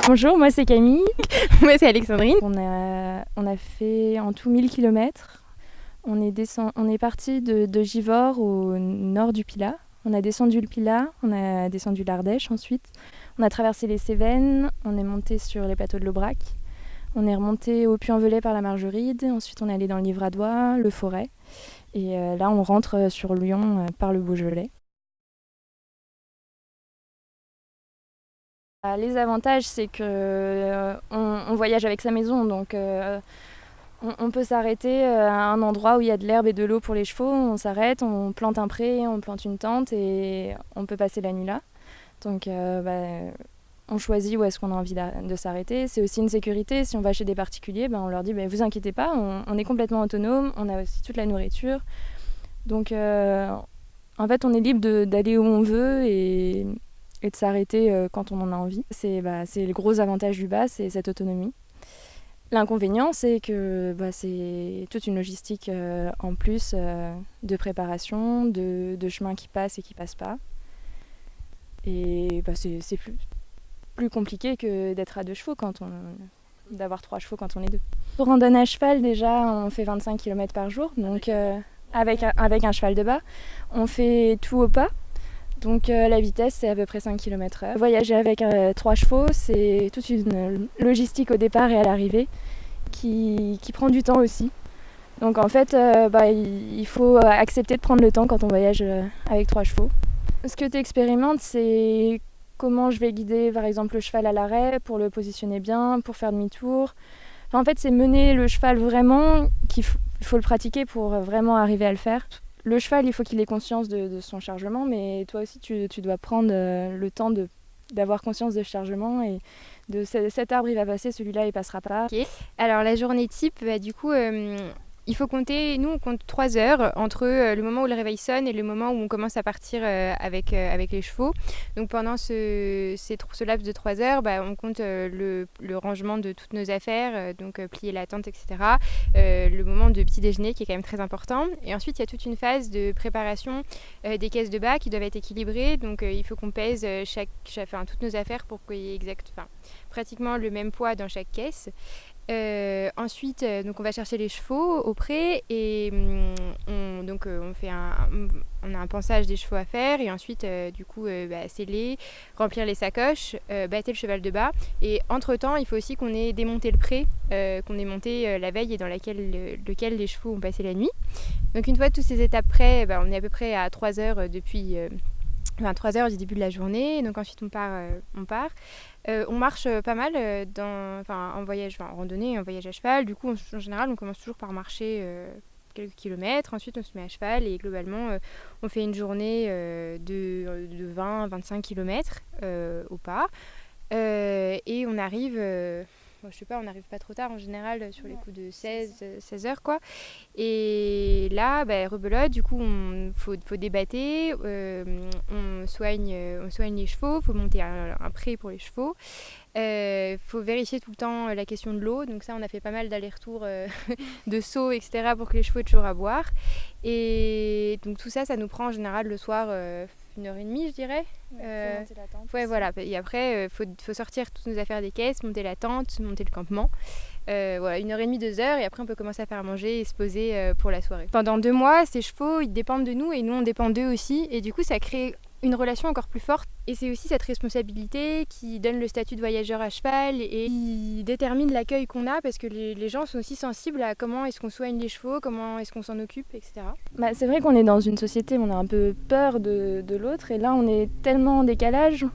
Bonjour, moi c'est Camille. Moi c'est Alexandrine. On a fait en tout 1000 km. On est parti de Givors au nord du Pilat. On a descendu le Pilat, on a descendu l'Ardèche ensuite. On a traversé les Cévennes, on est monté sur les plateaux de l'Aubrac. On est remonté au Puy-en-Velay par la Margeride. Ensuite on est allé dans le Livradois, le Forêt. Et là on rentre sur Lyon par le Beaujolais. Les avantages, c'est que on voyage avec sa maison, donc on peut s'arrêter à un endroit où il y a de l'herbe et de l'eau pour les chevaux. On s'arrête, on plante un pré, on plante une tente et on peut passer la nuit là. Donc on choisit où est-ce qu'on a envie de s'arrêter. C'est aussi une sécurité. Si on va chez des particuliers, on leur dit vous inquiétez pas, on est complètement autonome, on a aussi toute la nourriture. Donc en fait on est libre d'aller où on veut et de s'arrêter quand on en a envie. C'est le gros avantage du bas, c'est cette autonomie. L'inconvénient, c'est que c'est toute une logistique en plus de préparation, de chemins qui passent et qui passent pas. Et c'est plus compliqué que d'être à 2 chevaux d'avoir 3 chevaux quand on est 2. Pour randonner à cheval, déjà, on fait 25 km par jour, donc avec un cheval de bas. On fait tout au pas. Donc la vitesse, c'est à peu près 5 km/h. Voyager avec 3 chevaux, c'est toute une logistique au départ et à l'arrivée qui prend du temps aussi. Donc en fait, il faut accepter de prendre le temps quand on voyage avec 3 chevaux. Ce que tu expérimentes, c'est comment je vais guider par exemple le cheval à l'arrêt pour le positionner bien, pour faire demi-tour. Enfin, en fait, c'est mener le cheval vraiment, qu'il faut le pratiquer pour vraiment arriver à le faire. Le cheval, il faut qu'il ait conscience de son chargement, mais toi aussi, tu dois prendre le temps d'avoir conscience de ce chargement et de cet arbre, il va passer, celui-là, il passera pas. Okay. Alors la journée type, du coup, il faut compter, nous on compte 3 heures entre le moment où le réveil sonne et le moment où on commence à partir avec les chevaux. Donc pendant ce laps de 3 heures, on compte le rangement de toutes nos affaires, donc plier la tente, etc. Le moment de petit déjeuner qui est quand même très important. Et ensuite il y a toute une phase de préparation des caisses de bas qui doivent être équilibrées. Donc il faut qu'on pèse toutes nos affaires pour qu'il y ait pratiquement le même poids dans chaque caisse. Ensuite, donc on va chercher les chevaux au pré et on a un pansage des chevaux à faire et ensuite sceller, remplir les sacoches, bâter le cheval de bas et entre temps il faut aussi qu'on ait démonté le pré qu'on ait monté la veille et dans lequel les chevaux ont passé la nuit. Donc une fois toutes ces étapes prêtes, on est à peu près à 3 heures depuis 3 heures du début de la journée, donc ensuite on part. On marche pas mal en voyage, en randonnée, en voyage à cheval. Du coup, en général, on commence toujours par marcher quelques kilomètres. Ensuite, on se met à cheval et globalement, on fait une journée de 20-25 km au pas. Et on arrive... on n'arrive pas trop tard en général sur les coups de 16 heures quoi. Et là, rebelote, du coup, faut débatter, on soigne les chevaux, faut monter un pré pour les chevaux. Faut vérifier tout le temps la question de l'eau, donc ça on a fait pas mal d'allers-retours de sauts, etc. pour que les chevaux aient toujours à boire. Et donc tout ça nous prend en général le soir 1h30 je dirais. Faut monter la tente. Ouais voilà, et après faut sortir toutes nos affaires des caisses, monter la tente, monter le campement. 1h30, 2h et après on peut commencer à faire à manger et se poser pour la soirée. Pendant 2 mois, ces chevaux ils dépendent de nous et nous on dépend d'eux aussi et du coup ça crée une relation encore plus forte et c'est aussi cette responsabilité qui donne le statut de voyageur à cheval et qui détermine l'accueil qu'on a parce que les gens sont aussi sensibles à comment est-ce qu'on soigne les chevaux, comment est-ce qu'on s'en occupe, etc. C'est vrai qu'on est dans une société où on a un peu peur de l'autre et là on est tellement en décalage.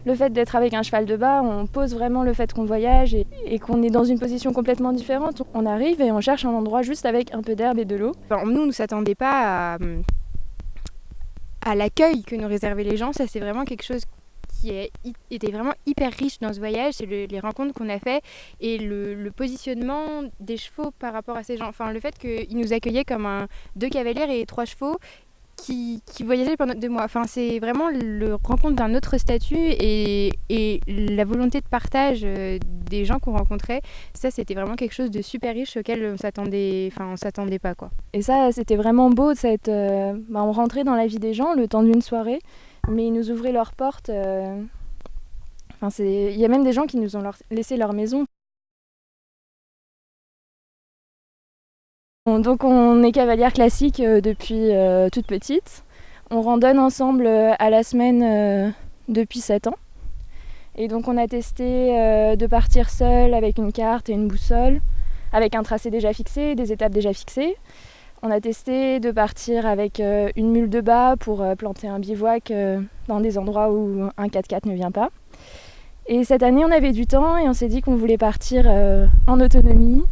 Le fait d'être avec un cheval de bas, on pose vraiment le fait qu'on voyage et qu'on est dans une position complètement différente. On arrive et on cherche un endroit juste avec un peu d'herbe et de l'eau. Nous, on ne s'attendait pas à l'accueil que nous réservaient les gens. Ça, c'est vraiment quelque chose qui était vraiment hyper riche dans ce voyage. C'est les rencontres qu'on a fait et le positionnement des chevaux par rapport à ces gens. Enfin, le fait qu'ils nous accueillaient comme 2 cavalières et 3 chevaux qui voyageaient pendant 2 mois. Enfin, c'est vraiment le rencontre d'un autre statut et la volonté de partage des gens qu'on rencontrait. Ça, c'était vraiment quelque chose de super riche auquel on s'attendait pas, quoi. Et ça, c'était vraiment beau. On rentrait dans la vie des gens le temps d'une soirée, mais ils nous ouvraient leurs portes Enfin, il y a même des gens qui nous ont laissé leur maison. Donc on est cavalière classique depuis toute petite. On randonne ensemble à la semaine depuis 7 ans. Et donc on a testé de partir seul avec une carte et une boussole, avec un tracé déjà fixé, des étapes déjà fixées. On a testé de partir avec une mule de bas pour planter un bivouac dans des endroits où un 4x4 ne vient pas. Et cette année on avait du temps et on s'est dit qu'on voulait partir en autonomie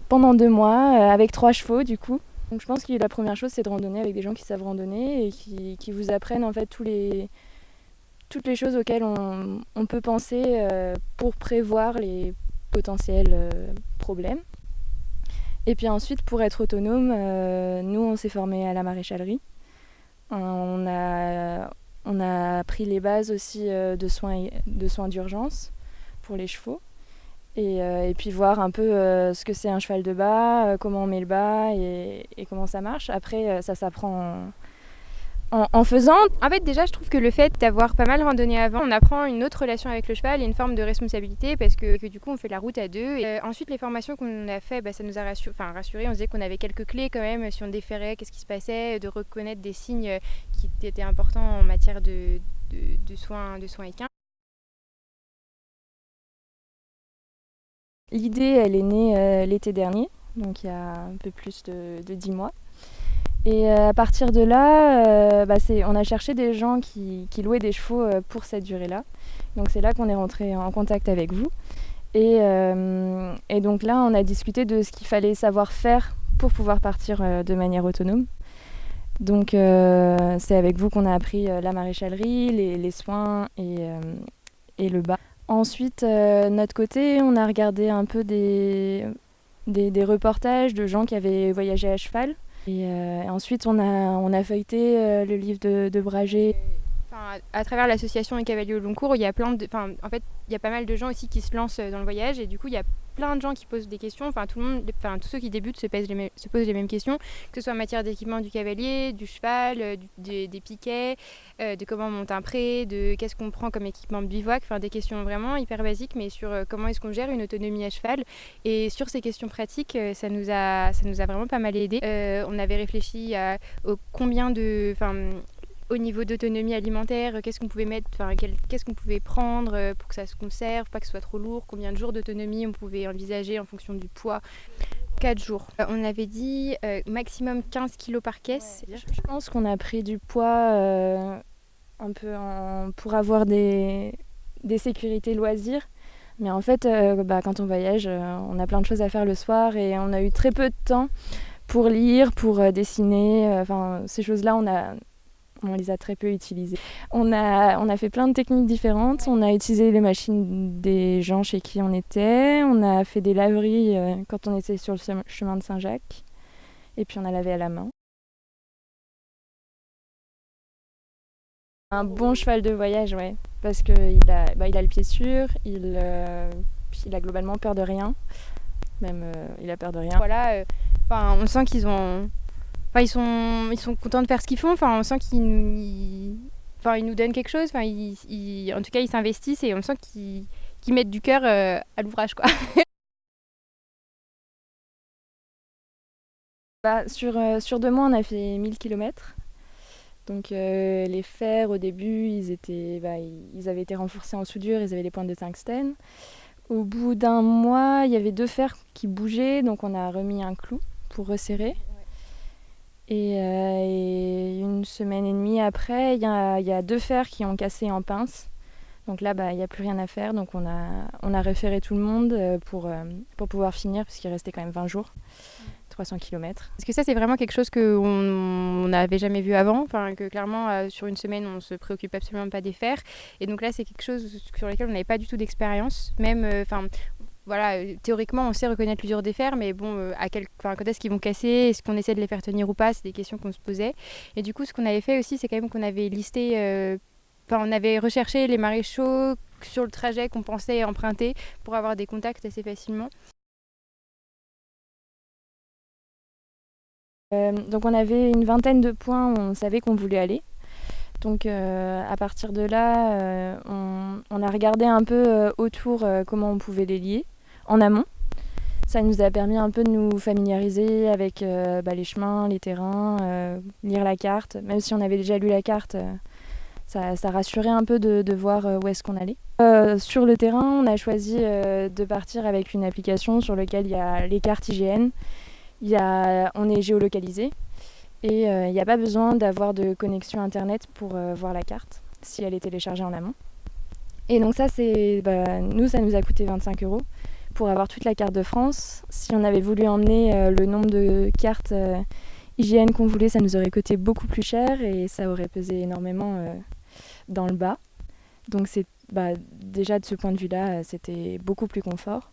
pendant 2 mois avec 3 chevaux du coup. Donc je pense que la première chose c'est de randonner avec des gens qui savent randonner et qui vous apprennent en fait toutes les choses auxquelles on peut penser pour prévoir les potentiels problèmes. Et puis ensuite, pour être autonome, nous, on s'est formé à la maréchalerie. On a appris les bases aussi de soins d'urgence pour les chevaux. Et puis voir un peu ce que c'est un cheval de bas, comment on met le bas et comment ça marche. Après, ça s'apprend en faisant. En fait, déjà, je trouve que le fait d'avoir pas mal randonné avant, on apprend une autre relation avec le cheval et une forme de responsabilité parce que du coup, on fait la route à deux. Et, ensuite, les formations qu'on a fait, ça nous a rassurés. On se disait qu'on avait quelques clés quand même, si on déférait, qu'est-ce qui se passait, de reconnaître des signes qui étaient importants en matière de soins équins. L'idée, elle est née l'été dernier, donc il y a un peu plus de 10 mois. Et à partir de là, on a cherché des gens qui louaient des chevaux pour cette durée-là. Donc c'est là qu'on est rentré en contact avec vous. Et donc là, on a discuté de ce qu'il fallait savoir faire pour pouvoir partir de manière autonome. Donc c'est avec vous qu'on a appris la maréchalerie, les soins et le bas. Ensuite, notre côté, on a regardé un peu des reportages de gens qui avaient voyagé à cheval. Et ensuite, on a feuilleté le livre de Bragé. À travers l'association Les Cavaliers au long cours, il y a il y a pas mal de gens aussi qui se lancent dans le voyage et du coup, il y a plein de gens qui posent des questions. Tous ceux qui débutent se posent les mêmes questions, que ce soit en matière d'équipement du cavalier, du cheval, des piquets, de comment on monte un pré, de qu'est-ce qu'on prend comme équipement de bivouac. Enfin, des questions vraiment hyper basiques, mais sur comment est-ce qu'on gère une autonomie à cheval. Et sur ces questions pratiques, ça nous a vraiment pas mal aidé. On avait réfléchi au combien de... au niveau d'autonomie alimentaire, qu'est-ce qu'on pouvait mettre, qu'est-ce qu'on pouvait prendre pour que ça se conserve, pas que ce soit trop lourd, combien de jours d'autonomie on pouvait envisager en fonction du poids. 4 jours. On avait dit maximum 15 kilos par caisse. Ouais, je pense qu'on a pris du poids un peu pour avoir des sécurités loisirs. Mais en fait, quand on voyage, on a plein de choses à faire le soir et on a eu très peu de temps pour lire, pour dessiner. Ces choses-là, on les a très peu utilisées. On a fait plein de techniques différentes. On a utilisé les machines des gens chez qui on était. On a fait des laveries quand on était sur le chemin de Saint-Jacques. Et puis on a lavé à la main. Un bon cheval de voyage, ouais. Parce qu'il a le pied sûr, il a globalement peur de rien. Même il a peur de rien. Voilà, on sent qu'ils ont... ils sont contents de faire ce qu'ils font. On sent qu'ils nous donnent quelque chose. En tout cas, ils s'investissent et on sent qu'ils mettent du cœur à l'ouvrage, quoi. Sur 2 mois, on a fait 1000 km. Donc les fers, au début, ils avaient été renforcés en soudure, ils avaient des pointes de tungstène. Au bout d'1 mois, il y avait 2 fers qui bougeaient, donc on a remis un clou pour resserrer. Et 1 semaine et demie après, il y a 2 fers qui ont cassé en pince. Donc là, il n'y a plus rien à faire. Donc on a référé tout le monde pour pouvoir finir, parce qu'il restait quand même 20 jours, 300 km. Parce que ça, c'est vraiment quelque chose qu'on n'avait jamais vu avant. Que clairement, sur 1 semaine, on ne se préoccupe absolument pas des fers. Et donc là, c'est quelque chose sur lequel on n'avait pas du tout d'expérience. Même... théoriquement, on sait reconnaître l'usure des fers, mais bon, quand est-ce qu'ils vont casser, est-ce qu'on essaie de les faire tenir ou pas, c'est des questions qu'on se posait. Et du coup, ce qu'on avait fait aussi, c'est quand même qu'on avait listé, on avait recherché les maréchaux sur le trajet qu'on pensait emprunter pour avoir des contacts assez facilement. Donc on avait une vingtaine de points où on savait qu'on voulait aller. Donc à partir de là, on a regardé un peu autour comment on pouvait les lier en amont. Ça nous a permis un peu de nous familiariser avec les chemins, les terrains, lire la carte. Même si on avait déjà lu la carte, ça rassurait un peu de voir où est-ce qu'on allait. Sur le terrain, on a choisi de partir avec une application sur laquelle il y a les cartes IGN. On est géolocalisé et il n'y a pas besoin d'avoir de connexion internet pour voir la carte si elle est téléchargée en amont. Et donc ça, nous, ça nous a coûté 25 € pour avoir toute la carte de France. Si on avait voulu emmener le nombre de cartes IGN qu'on voulait, ça nous aurait coûté beaucoup plus cher et ça aurait pesé énormément dans le bas. Donc déjà de ce point de vue-là, c'était beaucoup plus confort.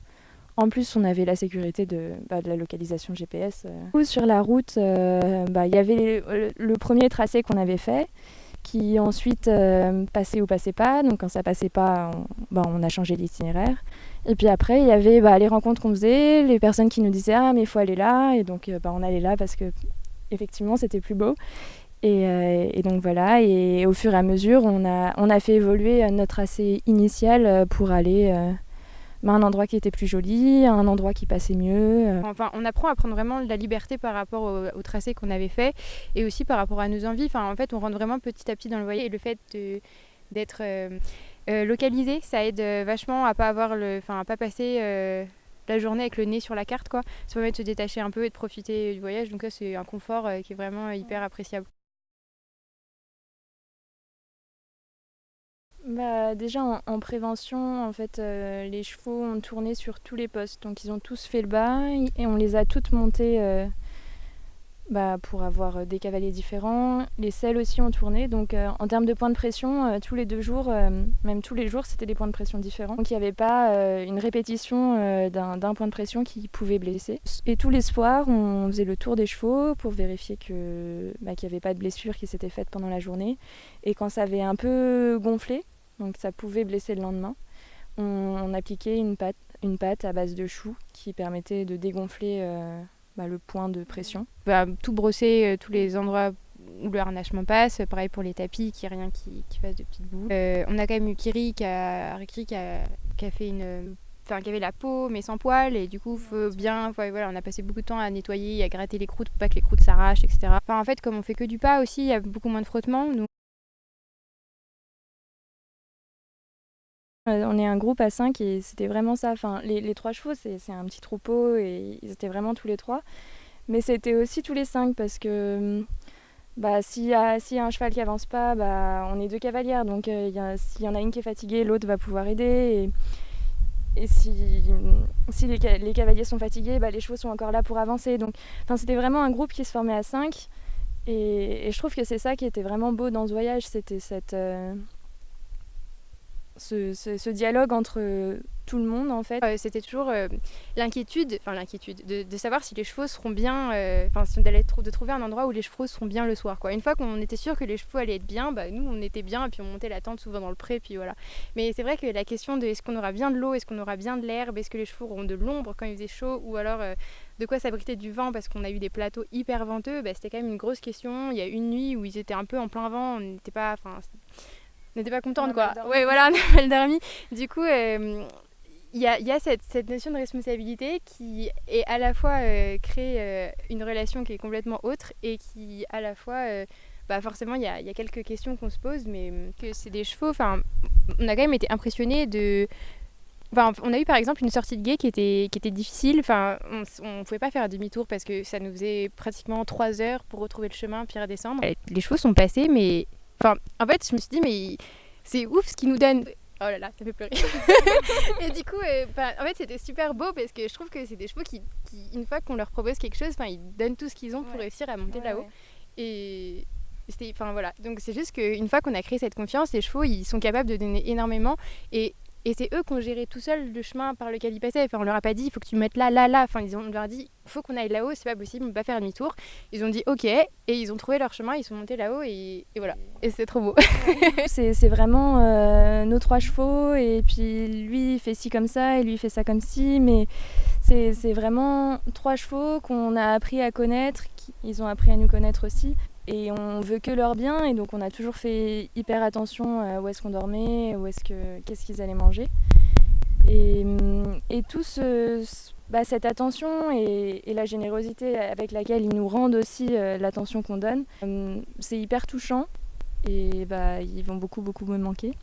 En plus, on avait la sécurité de la localisation GPS. Sur la route, il y avait le premier tracé qu'on avait fait, qui ensuite passait ou passait pas. Donc quand ça passait pas, on a changé d'itinéraire. Et puis après, il y avait les rencontres qu'on faisait, les personnes qui nous disaient « Ah, mais il faut aller là ». Et donc on allait là parce que effectivement, c'était plus beau. Et donc voilà, et au fur et à mesure, on a fait évoluer notre tracé initial pour aller à un endroit qui était plus joli, à un endroit qui passait mieux. Enfin, on apprend à prendre vraiment de la liberté par rapport au tracé qu'on avait fait et aussi par rapport à nos envies. Enfin, en fait, on rentre vraiment petit à petit dans le voyage et le fait d'être localisé, ça aide vachement à pas pas passer la journée avec le nez sur la carte, quoi. Ça permet de se détacher un peu et de profiter du voyage. Donc ça, c'est un confort qui est vraiment hyper appréciable. Déjà en prévention, en fait, les chevaux ont tourné sur tous les postes. Donc ils ont tous fait le bas et on les a toutes montées pour avoir des cavaliers différents. Les selles aussi ont tourné. Donc en termes de points de pression, tous les 2 jours, même tous les jours, c'était des points de pression différents. Donc il n'y avait pas une répétition d'un point de pression qui pouvait blesser. Et tous les soirs, on faisait le tour des chevaux pour vérifier qu'il n'y avait pas de blessures qui s'étaient faites pendant la journée. Et quand ça avait un peu gonflé, donc ça pouvait blesser le lendemain, on appliquait une pâte à base de choux qui permettait de dégonfler le point de pression. Tout brosser tous les endroits où le harnachement passe, pareil pour les tapis, qu'il n'y ait rien qui fasse de petites boules. On a quand même eu Kiri qui a fait qui avait la peau mais sans poils et du coup on a passé beaucoup de temps à nettoyer, à gratter les croûtes pour pas que les croûtes s'arrachent, etc. En fait, comme on fait que du pas aussi, il y a beaucoup moins de frottement. On est un groupe à 5 et c'était vraiment ça. Enfin, les 3 chevaux, c'est un petit troupeau et ils étaient vraiment tous les 3. Mais c'était aussi tous les 5 parce que s'il y a un cheval qui avance pas, on est 2 cavalières. Donc s'il y en a une qui est fatiguée, l'autre va pouvoir aider. Et si les cavaliers sont fatigués, les chevaux sont encore là pour avancer. Donc c'était vraiment un groupe qui se formait à 5. Et je trouve que c'est ça qui était vraiment beau dans ce voyage. C'était ce dialogue entre tout le monde en fait. C'était toujours l'inquiétude de savoir si les chevaux seront bien, de trouver un endroit où les chevaux seront bien le soir, quoi. Une fois qu'on était sûr que les chevaux allaient être bien, nous on était bien et puis on montait la tente souvent dans le pré, puis voilà. Mais c'est vrai que la question de est-ce qu'on aura bien de l'eau, est-ce qu'on aura bien de l'herbe, est-ce que les chevaux auront de l'ombre quand il faisait chaud, ou alors de quoi s'abriter du vent parce qu'on a eu des plateaux hyper venteux, c'était quand même une grosse question. Il y a une nuit où ils étaient un peu en plein vent, on n'était pas contente, quoi. Ouais, voilà, on a mal dormi. Du coup, il y a cette notion de responsabilité qui est à la fois crée une relation qui est complètement autre et qui à la fois forcément il y a quelques questions qu'on se pose, mais que c'est des chevaux. On a quand même été impressionnés de. On a eu par exemple une sortie de gué qui était difficile. On pouvait pas faire demi-tour parce que ça nous faisait pratiquement 3 heures pour retrouver le chemin puis redescendre. Les chevaux sont passés, mais en fait, je me suis dit, mais c'est ouf ce qu'ils nous donnent. Oh là là, ça fait pleurer. Et du coup, en fait, c'était super beau parce que je trouve que c'est des chevaux qui une fois qu'on leur propose quelque chose, ils donnent tout ce qu'ils ont pour réussir à monter là-haut. Ouais. Et c'était, voilà. Donc c'est juste qu'une fois qu'on a créé cette confiance, les chevaux, ils sont capables de donner énormément. Et c'est eux qui ont géré tout seuls le chemin par lequel ils passaient. On leur a pas dit, il faut que tu me mettes là. On leur a dit, il faut qu'on aille là-haut, c'est pas possible, on peut pas faire demi-tour. Ils ont dit, ok, et ils ont trouvé leur chemin, ils sont montés là-haut et voilà. Et c'est trop beau. C'est vraiment nos 3 chevaux, et puis lui il fait ci comme ça, et lui il fait ça comme ci, mais C'est vraiment 3 chevaux qu'on a appris à connaître, ils ont appris à nous connaître aussi. Et on veut que leur bien, et donc on a toujours fait hyper attention à où est-ce qu'on dormait, qu'est-ce qu'ils allaient manger. Et tout cette attention et la générosité avec laquelle ils nous rendent aussi l'attention qu'on donne, c'est hyper touchant. Et ils vont beaucoup me manquer.